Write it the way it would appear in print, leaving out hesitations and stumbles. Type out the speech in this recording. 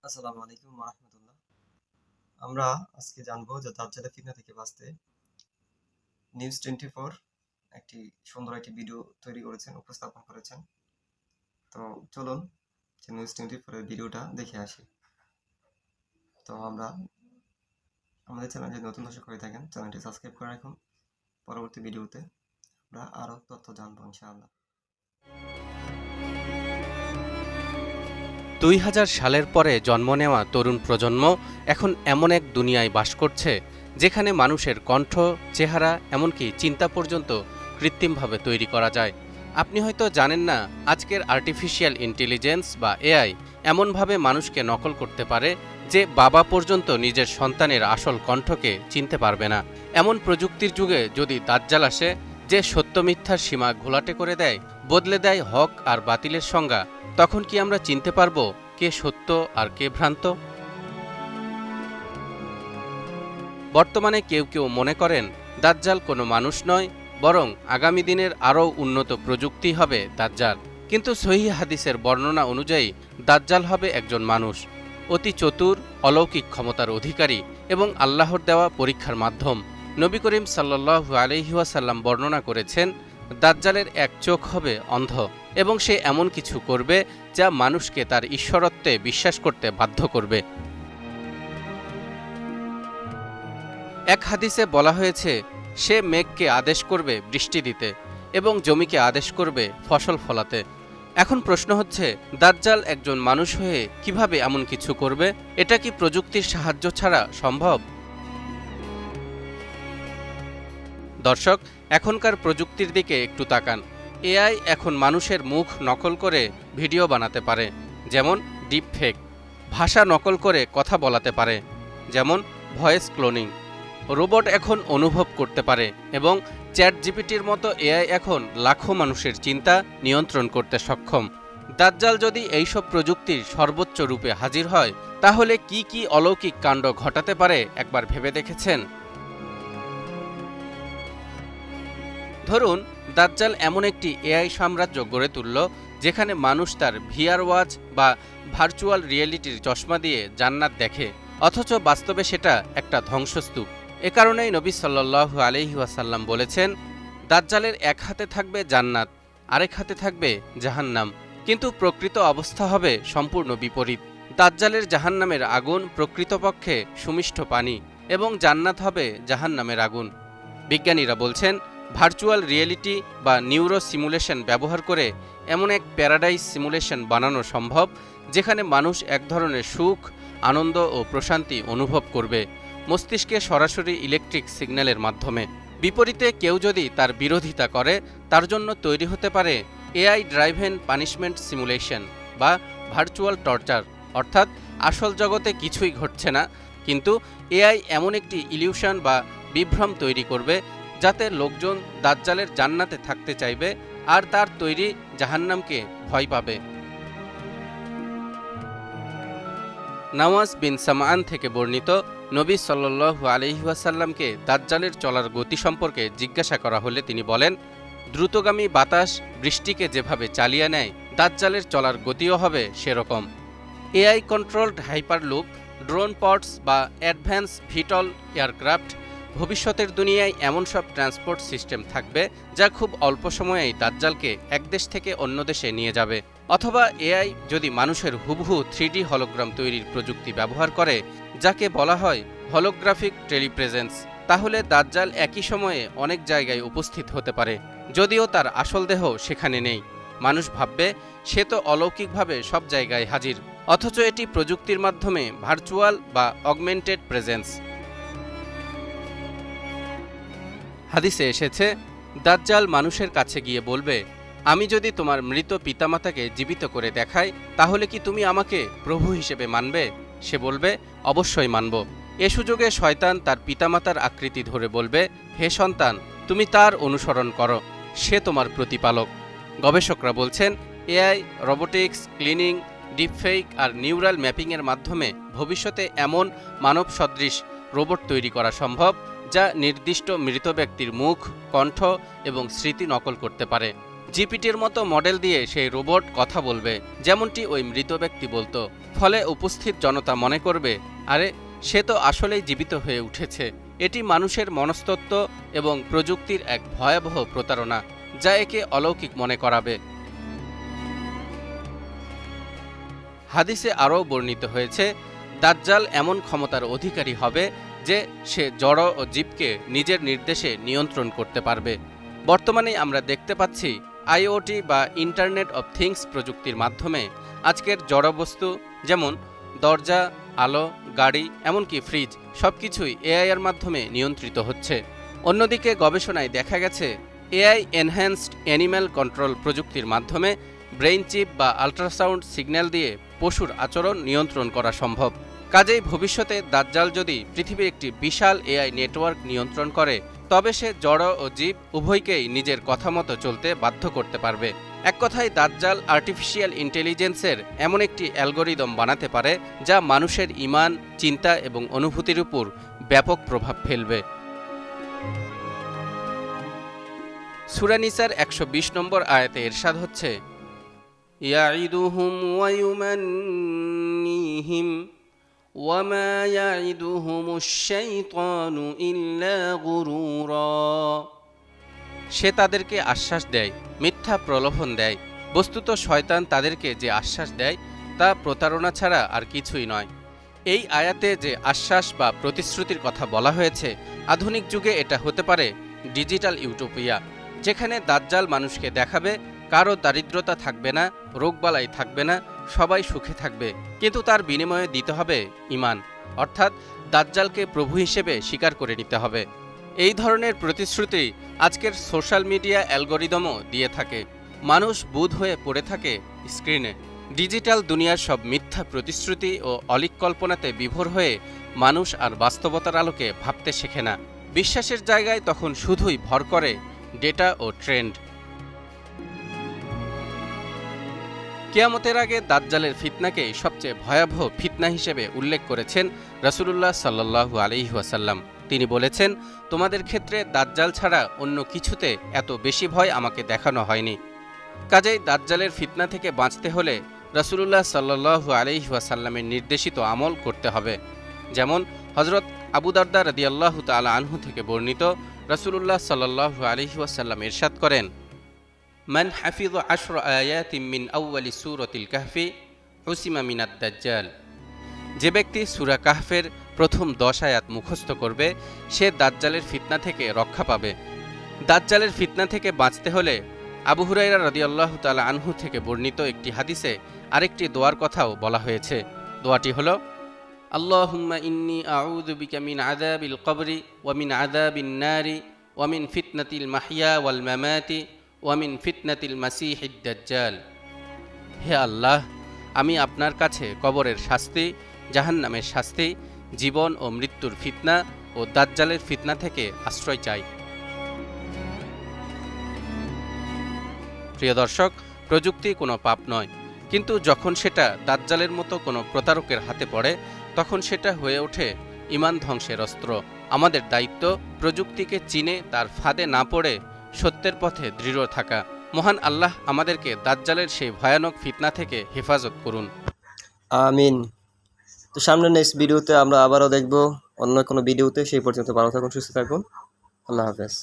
আসসালামু আলাইকুম ওয়া রাহমাতুল্লাহ। আমরা আজকে জানবো যে দাজ্জালের ফিতনা থেকে বাঁচতে নিউজ 24 একটি সুন্দর ভিডিও তৈরি করেছেন, উপস্থাপন করেছেন। তো চলুন যে নিউজ 24 এর ভিডিওটা দেখে আসি। তো আমাদের চ্যানেলে যদি নতুন দর্শক হয়ে থাকেন, চ্যানেলটি সাবস্ক্রাইব করে রাখুন। পরবর্তী ভিডিওতে আমরা আরও তথ্য জানবো ইনশাআল্লাহ। ২০০০ সালের পরে জন্ম নেওয়া তরুণ প্রজন্ম এখন এমন এক দুনিয়ায় বাস করছে যেখানে মানুষের কণ্ঠ, চেহারা, এমনকি চিন্তা পর্যন্ত কৃত্রিমভাবে তৈরি করা যায়। আপনি হয়তো জানেন না, আজকের আর্টিফিশিয়াল ইন্টেলিজেন্স বা এআই এমনভাবে মানুষকে নকল করতে পারে যে বাবা পর্যন্ত নিজের সন্তানের আসল কণ্ঠকে চিনতে পারবে না। এমন প্রযুক্তির যুগে যদি দাজ্জাল আসে, যে সত্য মিথ্যার সীমা ঘোলাটে করে দেয়, বদলে দেয় হক আর বাতিলের সংজ্ঞা, তখন কি আমরা চিনতে পারব কে সত্য আর কে ভ্রান্ত? বর্তমানে কেউ কেউ মনে করেন দাজ্জাল কোনো মানুষ নয়, বরং আগামী দিনের আরও উন্নত প্রযুক্তি হবে দাজ্জাল। কিন্তু সহিহ হাদিসের বর্ণনা অনুযায়ী দাজ্জাল হবে একজন মানুষ, অতি চতুর, অলৌকিক ক্ষমতার অধিকারী এবং আল্লাহর দেওয়া পরীক্ষার মাধ্যম। নবী করিম সাল্লাল্লাহু আলাইহি ওয়াসাল্লাম বর্ণনা করেছেন, দাজ্জালের এক চোখ হবে অন্ধ এবং সে এমন কিছু করবে যা মানুষকে তার ঈশ্বরত্বে বিশ্বাস করতে বাধ্য করবে। এক হাদিসে বলা হয়েছে, সে মেঘকে আদেশ করবে বৃষ্টি দিতে এবং জমিকে আদেশ করবে ফসল ফলাতে। এখন প্রশ্ন হচ্ছে, দাজ্জাল একজন মানুষ হয়ে কিভাবে এমন কিছু করবে? এটা কি প্রযুক্তির সাহায্য ছাড়া সম্ভব? দর্শক, এখনকার প্রযুক্তির দিকে একটু তাকান। এআই এখন মানুষের মুখ নকল করে ভিডিও বানাতে পারে, যেমন ডিপ ফেক। ভাষা নকল করে কথা বলাতে পারে, যেমন ভয়েস ক্লোনিং। রোবট এখন অনুভব করতে পারে এবং চ্যাট জিপিটির মতো এআই এখন লাখো মানুষের চিন্তা নিয়ন্ত্রণ করতে সক্ষম। দাজ্জাল যদি এইসব প্রযুক্তির সর্বোচ্চ রূপে হাজির হয়, তাহলে কি কি অলৌকিক কাণ্ড ঘটাতে পারে একবার ভেবে দেখেছেন? ধরুন, দাজ্জাল এমন একটি এআই সাম্রাজ্য গড়ে তুলল যেখানে মানুষ তার ভিআর ওয়াচ বা ভার্চুয়াল রিয়েলিটির চশমা দিয়ে জান্নাত দেখে, অথচ বাস্তবে সেটা একটা ধ্বংসস্তূপ। এ কারণেই নবী সাল্লাল্লাহু আলাইহি ওয়াসাল্লাম বলেছেন, দাজ্জালের এক হাতে থাকবে জান্নাত, আরেক হাতে থাকবে জাহান্নাম। কিন্তু প্রকৃত অবস্থা হবে সম্পূর্ণ বিপরীত। দাজ্জালের জাহান্নামের আগুন প্রকৃতপক্ষে সুমিষ্ট পানি এবং জান্নাত হবে জাহান্নামের আগুন। বিজ্ঞানীরা বলছেন, ভার্চুয়াল রিয়েলিটি বা নিউরো সিমুলেশন ব্যবহার করে এমন এক প্যারাডাইস সিমুলেশন বানানো সম্ভব যেখানে মানুষ এক ধরনের সুখ, আনন্দ ও প্রশান্তি অনুভব করবে মস্তিষ্কে সরাসরি ইলেকট্রিক সিগন্যালের মাধ্যমে। বিপরীতে কেউ যদি তার বিরোধিতা করে, তার জন্য তৈরি হতে পারে এআই ড্রাইভেন পানিশমেন্ট সিমুলেশন বা ভার্চুয়াল টর্চার, অর্থাৎ আসল জগতে কিছুই ঘটছে না, কিন্তু এআই এমন একটি ইলিউশন বা বিভ্রম তৈরি করবে যাতে লোকজন দাজ্জালের জান্নাতে থাকতে চাইবে আর তার তৈরি জাহান্নামকে ভয় পাবে। নাওয়াজ বিন সামআন থেকে বর্ণিত, নবী সাল্লাল্লাহু আলাইহি ওয়াসাল্লামকে দাজ্জালের চলার গতি সম্পর্কে জিজ্ঞাসা করা হলে তিনি বলেন, দ্রুতগামী বাতাস বৃষ্টিকে যেভাবে চালিয়ে নেয়, দাজ্জালের চলার গতিও হবে সেরকম। AI controlled hyperloop, drone pods বা অ্যাডভান্স ভিটল এয়ারক্রাফট, ভবিষ্যতের দুনিয়ায় এমন সব ট্রান্সপোর্ট সিস্টেম থাকবে যা খুব অল্প সময়েই দাজ্জালকে এক দেশ থেকে অন্য দেশে নিয়ে যাবে। অথবা এআই যদি মানুষের হুবহু 3D হলোগ্রাম তৈরির প্রযুক্তি ব্যবহার করে, যাকে বলা হয় হলোগ্রাফিক টেলিপ্রেজেন্স, তাহলে দাজ্জাল একই সময়ে অনেক জায়গায় উপস্থিত হতে পারে, যদিও তার আসল দেহ সেখানে নেই। মানুষ ভাববে সে তো অলৌকিকভাবে সব জায়গায় হাজির, অথচ এটি প্রযুক্তির মাধ্যমে ভার্চুয়াল বা অগমেন্টেড প্রেজেন্স। হাদিসে এসেছে, দাজ্জাল মানুষের কাছে গিয়ে বলবে, আমি যদি তোমার মৃত পিতামাতাকে জীবিত করে দেখাই, তাহলে কি তুমি আমাকে প্রভু হিসেবে মানবে? সে বলবে, অবশ্যই মানব। এ সুযোগে শয়তান তার পিতামাতার আকৃতি ধরে বলবে, হে সন্তান, তুমি তার অনুসরণ করো, সে তোমার প্রতিপালক। গবেষকরা বলছেন, এআই, রোবোটিক্স, ক্লিনিং, ডিপফেক আর নিউরাল ম্যাপিংয়ের মাধ্যমে ভবিষ্যতে এমন মানব সদৃশ রোবট তৈরি করা সম্ভব যা নির্দিষ্ট মৃত ব্যক্তির মুখ, কণ্ঠ এবং স্মৃতি নকল করতে পারে। জিপিটির মতো মডেল দিয়ে সেই রোবট কথা বলবে, যেমনটি ওই মৃত ব্যক্তি বলতো। ফলে উপস্থিত জনতা মনে করবে, আরে সে তো আসলেই জীবিত হয়ে উঠেছে। এটি মানুষের মনস্তত্ত্ব এবং প্রযুক্তির এক ভয়াবহ প্রতারণা, যা একে অলৌকিক মনে করাবে। হাদিসে আরও বর্ণিত হয়েছে, দাজ্জাল এমন ক্ষমতার অধিকারী হবে যে সে জড় ও জীবকে নিজের নির্দেশে নিয়ন্ত্রণ করতে পারবে। বর্তমানে আমরা দেখতে পাচ্ছি আইওটি বা ইন্টারনেট অব থিংস প্রযুক্তির মাধ্যমে আজকের জড়বস্তু যেমন দরজা, আলো, গাড়ি, এমনকি ফ্রিজ সবকিছুই এআই এর মাধ্যমে নিয়ন্ত্রিত হচ্ছে। অন্যদিকে গবেষণায় দেখা গেছে এআই এনহ্যান্সড অ্যানিম্যাল কন্ট্রোল প্রযুক্তির মাধ্যমে ব্রেইন চিপ বা আল্ট্রাসাউন্ড সিগন্যাল দিয়ে পশুর আচরণ নিয়ন্ত্রণ করা সম্ভব। কাজেই ভবিষ্যতে দাজ্জাল যদি পৃথিবীর একটি বিশাল এআই নেটওয়ার্ক নিয়ন্ত্রণ করে, তবে সে জড় ও জীব উভয়কেই নিজের কথা মতো চলতে বাধ্য করতে পারবে। এক কথায় দাজ্জাল আর্টিফিশিয়াল ইন্টেলিজেন্সের এমন একটি অ্যালগোরিদম বানাতে পারে যা মানুষের ঈমান, চিন্তা এবং অনুভূতির উপর ব্যাপক প্রভাব ফেলবে। সূরা নিসার ১২০ নম্বর আয়াতে ইরশাদ হচ্ছে, ইয়াইদুহুম ওয়া ইউমান্নিহিম ওয়া মা ইয়াইদুহুমুশ শাইতানু ইল্লা গুরুরা। সে তাদেরকে আশ্বাস দেয়, মিথ্যা প্রলোভন দেয়। বস্তুত শয়তান তাদেরকে যে আশ্বাস দেয় তা প্রতারণা ছাড়া আর কিছুই নয়। এই আয়াতে যে আশ্বাস বা প্রতিশ্রুতির কথা বলা হয়েছে, আধুনিক যুগে এটা হতে পারে ডিজিটাল ইউটোপিয়া, যেখানে দাজ্জাল মানুষকে দেখাবে কারো দারিদ্রতা থাকবে না, রোগবালাই থাকবে না, সবাই সুখে থাকবে, কিন্তু তার বিনিময়ে দিতে হবে ঈমান, অর্থাৎ দাজ্জালকে প্রভু হিসেবে স্বীকার করে নিতে হবে। এই ধরনের প্রতিশ্রুতি আজকের সোশ্যাল মিডিয়া অ্যালগোরিদমও দিয়ে থাকে। মানুষ বুঁদ হয়ে পড়ে থাকে স্ক্রিনে। ডিজিটাল দুনিয়ার সব মিথ্যা প্রতিশ্রুতি ও অলীক কল্পনাতে বিভোর হয়ে মানুষ আর বাস্তবতার আলোকে ভাবতে শেখে না। বিশ্বাসের জায়গায় তখন শুধুই ভর করে ডেটা ও ট্রেন্ড। কিয়ামতের আগে দাজ্জালের ফিতনাকেই সবচেয়ে ভয়াবহ ফিতনা হিসেবে উল্লেখ করেছেন রাসূলুল্লাহ সাল্লাল্লাহু আলাইহি ওয়াসাল্লাম। তিনি বলেছেন, তোমাদের ক্ষেত্রে দাজ্জাল ছাড়া অন্য কিছুতে এত বেশি ভয় আমাকে দেখানো হয়নি। কাজেই দাজ্জালের ফিতনা থেকে বাঁচতে হলে রাসূলুল্লাহ সাল্লাল্লাহু আলাইহি ওয়াসাল্লামের নির্দেশিত আমল করতে হবে। যেমন হযরত আবু দারদা রাদিয়াল্লাহু তাআলা আনহু থেকে বর্ণিত, রাসূলুল্লাহ সাল্লাল্লাহু আলাইহি ওয়াসাল্লাম ইরশাদ করেন, মান হাফিযা 10 আয়াতিন মিন আউয়ালি সূরাতিল কাহফি হুসিমা মিনাদ দাজ্জাল। যে ব্যক্তি সূরা কাহফের প্রথম 10 আয়াত মুখস্থ করবে, সে দাজ্জালের ফিতনা থেকে রক্ষা পাবে। দাজ্জালের ফিতনা থেকে বাঁচতে হলে আবু হুরায়রা রাদিয়াল্লাহু তাআলা আনহু থেকে বর্ণিত একটি হাদিসে আরেকটি দোয়ার কথাও বলা হয়েছে। দোয়াটি হলো, আল্লাহুম্মা ইন্নী আউযু বিকা মিন আযাবিল কবরি ওয়া মিন আযাবিন নারি ওয়া মিন ফিতনাতিল মাহইয়া ওয়াল মামাতি ওয়া মিন ফিতনাতিল মাসিহিদ দাজ্জাল। হে আল্লাহ, আমি আপনার কাছে কবরের শাস্তি, জাহান্নামের শাস্তি, জীবন ও মৃত্যুর ফিতনা ও দাজ্জালের ফিতনা থেকে আশ্রয় চাই। প্রিয় দর্শক, প্রযুক্তি কোনো পাপ নয়, কিন্তু যখন সেটা দাজ্জালের মতো কোনো প্রতারকের হাতে পড়ে, তখন সেটা হয়ে ওঠে ঈমান ধ্বংসের অস্ত্র। আমাদের দায়িত্ব প্রযুক্তিকে চিনে তার ফাঁদে না পড়ে সত্যের পথে দৃঢ় থাকা। মহান আল্লাহ আমাদেরকে দাজ্জালের সেই ভয়ানক ফিতনা থেকে হেফাজত করুন। আমিন। তো সামনে নেক্সট ভিডিওতে আমরা আবারও দেখব অন্য কোনো ভিডিওতে। সেই পর্যন্ত ভালো থাকুন, সুস্থ থাকুন। আল্লাহ হাফেজ।